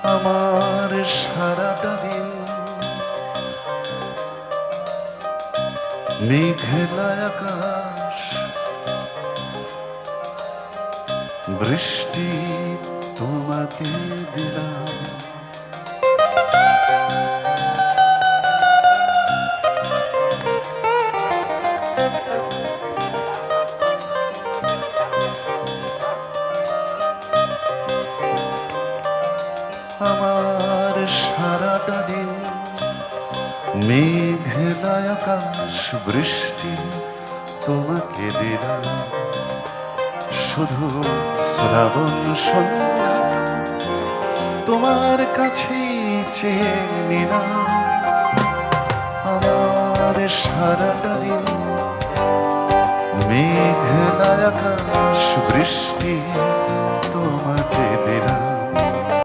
আমার সারাটা দিন মেঘলা আকাশ, বৃষ্টি তোমাকে দিলাম। আমার সারাটা দিন মেঘলা আকাশ, বৃষ্টি তোমাকে দিলাম। শুধু শ্রাবণ সন্ধ্যা তোমার কাছেই চেয়ে নিলাম। আমার সারাটা দিন মেঘলা আকাশ, বৃষ্টি